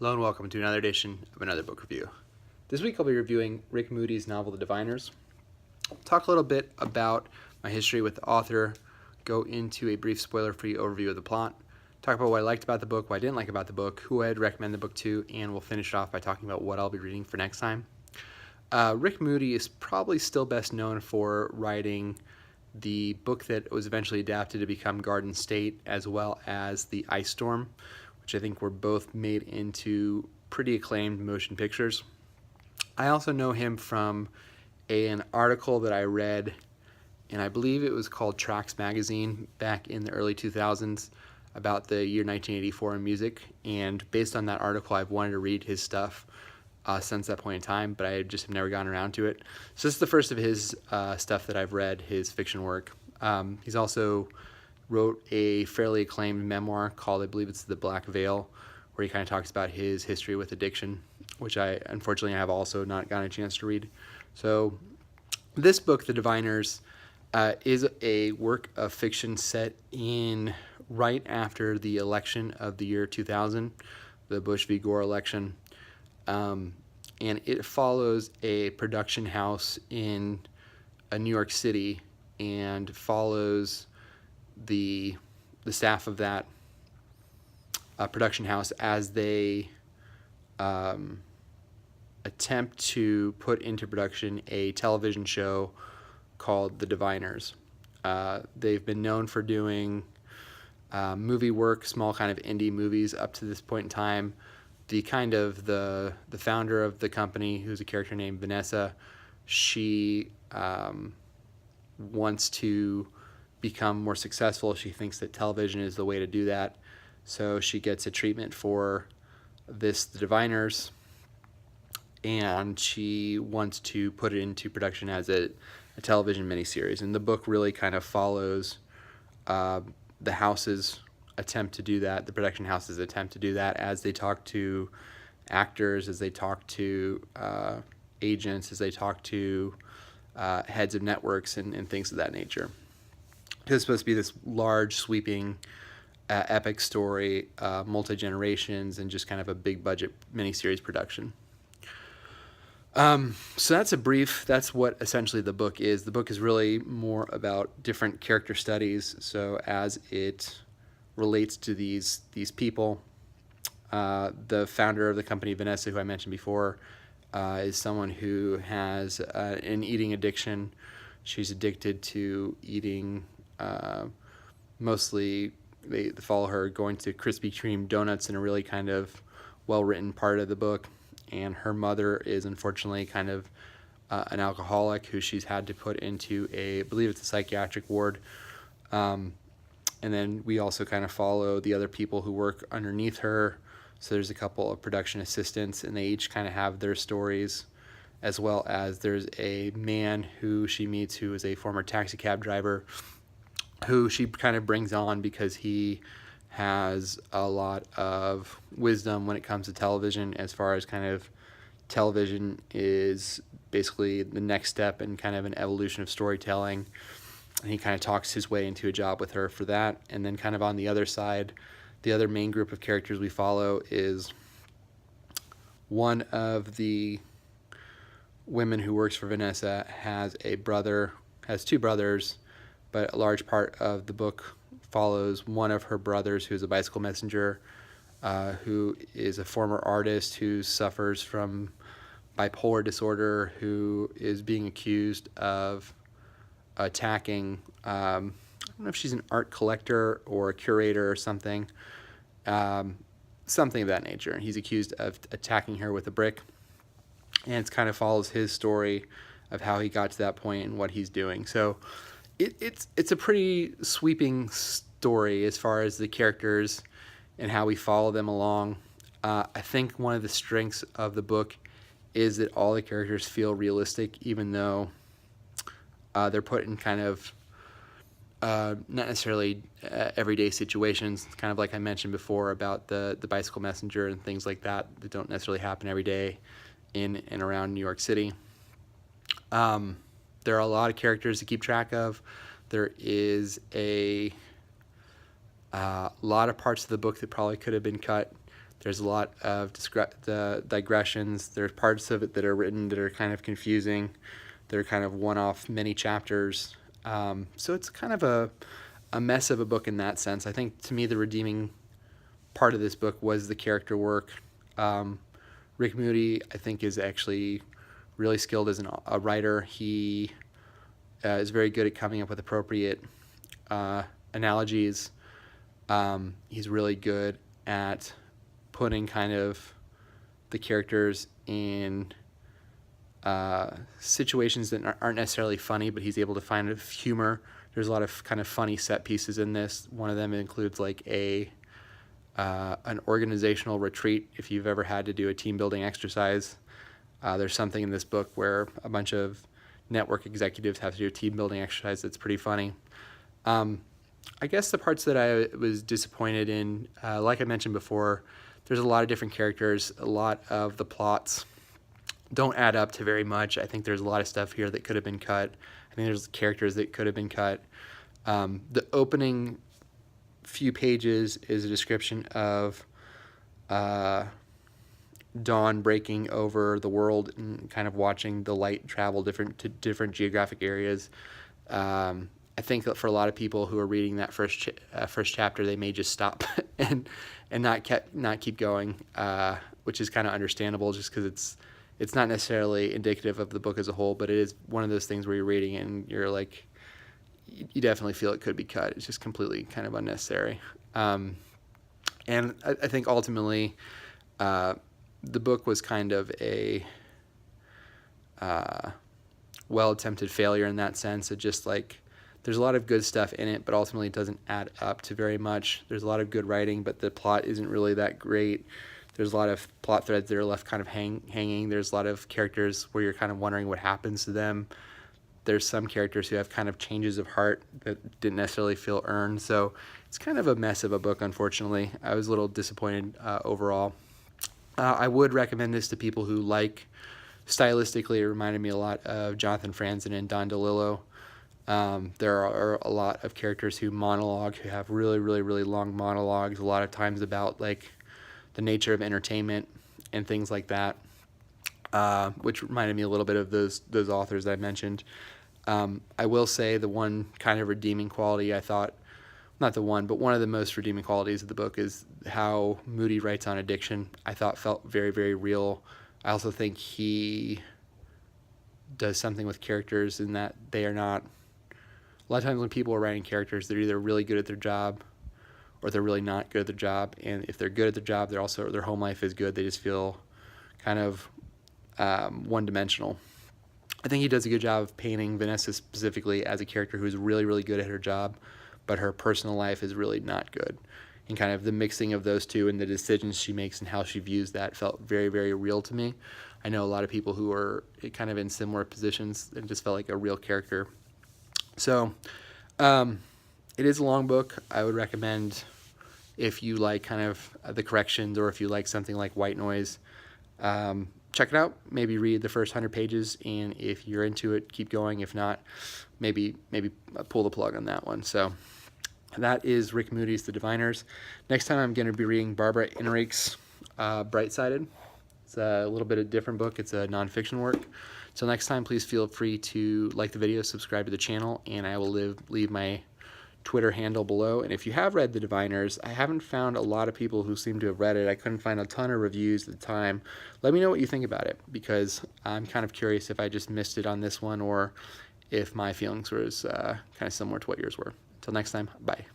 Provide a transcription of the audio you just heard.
Hello and welcome to another edition of Another Book Review. This week I'll be reviewing Rick Moody's novel The Diviners. Talk a little bit about my history with the author, go into a brief spoiler-free overview of the plot, talk about what I liked about the book, what I didn't like about the book, who I'd recommend the book to, and we'll finish it off by talking about what I'll be reading for next time. Rick Moody is probably still best known for writing the book that was eventually adapted to become Garden State, as well as The Ice Storm, which I think were both made into pretty acclaimed motion pictures. I also know him from an article that I read, and I believe it was called Tracks Magazine back in the early 2000s, about the year 1984 in music. And based on that article, I've wanted to read his stuff since that point in time, but I just have never gotten around to it. So this is the first of his stuff that I've read, his fiction work. He's also wrote a fairly acclaimed memoir called, I believe it's The Black Veil, where he kind of talks about his history with addiction, which I unfortunately have also not gotten a chance to read. So this book, The Diviners, is a work of fiction set in right after the election of the year 2000, the Bush v. Gore election. And it follows a production house in New York City and follows the staff of that production house as they attempt to put into production a television show called The Diviners. They've been known for doing movie work, small kind of indie movies up to this point in time. The founder of the company, who's a character named Vanessa, she wants to become more successful. She thinks that television is the way to do that. So she gets a treatment for The Diviners, and she wants to put it into production as a television miniseries. And the book really kind of follows the house's attempt to do that, the production house's attempt to do that, as they talk to actors, as they talk to agents, as they talk to heads of networks and things of that nature. It's supposed to be this large, sweeping, epic story, multi-generations, and just kind of a big budget miniseries production. So that's what essentially the book is. The book is really more about different character studies. So as it relates to these people, the founder of the company, Vanessa, who I mentioned before, is someone who has an eating addiction. She's addicted to eating mostly, they follow her going to Krispy Kreme donuts in a really kind of well-written part of the book. And her mother is unfortunately kind of an alcoholic who she's had to put into I believe it's a psychiatric ward. And then we also kind of follow the other people who work underneath her. So there's a couple of production assistants, and they each kind of have their stories, as well as there's a man who she meets who is a former taxi cab driver, who she kind of brings on because he has a lot of wisdom when it comes to television, as far as kind of television is basically the next step in kind of an evolution of storytelling. And he kind of talks his way into a job with her for that. And then kind of on the other side, the other main group of characters we follow is one of the women who works for Vanessa has two brothers, but a large part of the book follows one of her brothers who's a bicycle messenger, who is a former artist who suffers from bipolar disorder, who is being accused of attacking, I don't know if she's an art collector or a curator or something, something of that nature. He's accused of attacking her with a brick, and it kind of follows his story of how he got to that point and what he's doing. So it's a pretty sweeping story as far as the characters and how we follow them along. I think one of the strengths of the book is that all the characters feel realistic, even though they're put in kind of not necessarily everyday situations, kind of like I mentioned before about the bicycle messenger and things like that don't necessarily happen every day in and around New York City. There are a lot of characters to keep track of. There is a lot of parts of the book that probably could have been cut. There's a lot of the digressions. There's parts of it that are written that are kind of confusing. They're kind of one-off mini chapters. So it's kind of a mess of a book in that sense. I think, to me, the redeeming part of this book was the character work. Rick Moody, I think, is actually really skilled as a writer. He is very good at coming up with appropriate analogies. He's really good at putting kind of the characters in situations that aren't necessarily funny, but he's able to find humor. There's a lot of kind of funny set pieces in this. One of them includes like an organizational retreat. If you've ever had to do a team building exercise, there's something in this book where a bunch of network executives have to do a team building exercise that's pretty funny. I guess the parts that I was disappointed in, like I mentioned before, there's a lot of different characters. A lot of the plots don't add up to very much. I think there's a lot of stuff here that could have been cut. I think there's characters that could have been cut. The opening few pages is a description of dawn breaking over the world and kind of watching the light travel to different geographic areas. I think that for a lot of people who are reading that first chapter, they may just stop and not keep going, which is kind of understandable, just because it's not necessarily indicative of the book as a whole, but it is one of those things where you're reading it and you're like, you definitely feel it could be cut. It's just completely kind of unnecessary. And I think ultimately the book was kind of a well-attempted failure in that sense. It just like, there's a lot of good stuff in it, but ultimately it doesn't add up to very much. There's a lot of good writing, but the plot isn't really that great. There's a lot of plot threads that are left kind of hanging. There's a lot of characters where you're kind of wondering what happens to them. There's some characters who have kind of changes of heart that didn't necessarily feel earned. So it's kind of a mess of a book, unfortunately. I was a little disappointed overall. I would recommend this to people who like, stylistically, it reminded me a lot of Jonathan Franzen and Don DeLillo. There are a lot of characters who monologue, who have really, really, really long monologues, a lot of times about like the nature of entertainment and things like that, which reminded me a little bit of those authors I mentioned. I will say the one kind of redeeming quality I thought, not the one, but one of the most redeeming qualities of the book is how Moody writes on addiction. I thought felt very, very real. I also think he does something with characters in that they are not, a lot of times when people are writing characters, they're either really good at their job or they're really not good at their job. And if they're good at their job, they're also, their home life is good. They just feel kind of one-dimensional. I think he does a good job of painting Vanessa specifically as a character who's really, really good at her job, but her personal life is really not good. And kind of the mixing of those two and the decisions she makes and how she views that felt very, very real to me. I know a lot of people who are kind of in similar positions and just felt like a real character. So it is a long book. I would recommend, if you like kind of the corrections, or if you like something like White Noise, check it out. Maybe read the first 100 pages, and if you're into it, keep going. If not, maybe pull the plug on that one. So that is Rick Moody's The Diviners. Next time I'm going to be reading Barbara Ehrenreich's Bright-Sided. It's a little bit of a different book. It's a nonfiction work. So next time, please feel free to like the video, subscribe to the channel, and I will leave my Twitter handle below. And if you have read The Diviners, I haven't found a lot of people who seem to have read it. I couldn't find a ton of reviews at the time. Let me know what you think about it, because I'm kind of curious if I just missed it on this one or if my feelings were kind of similar to what yours were. Until next time, bye.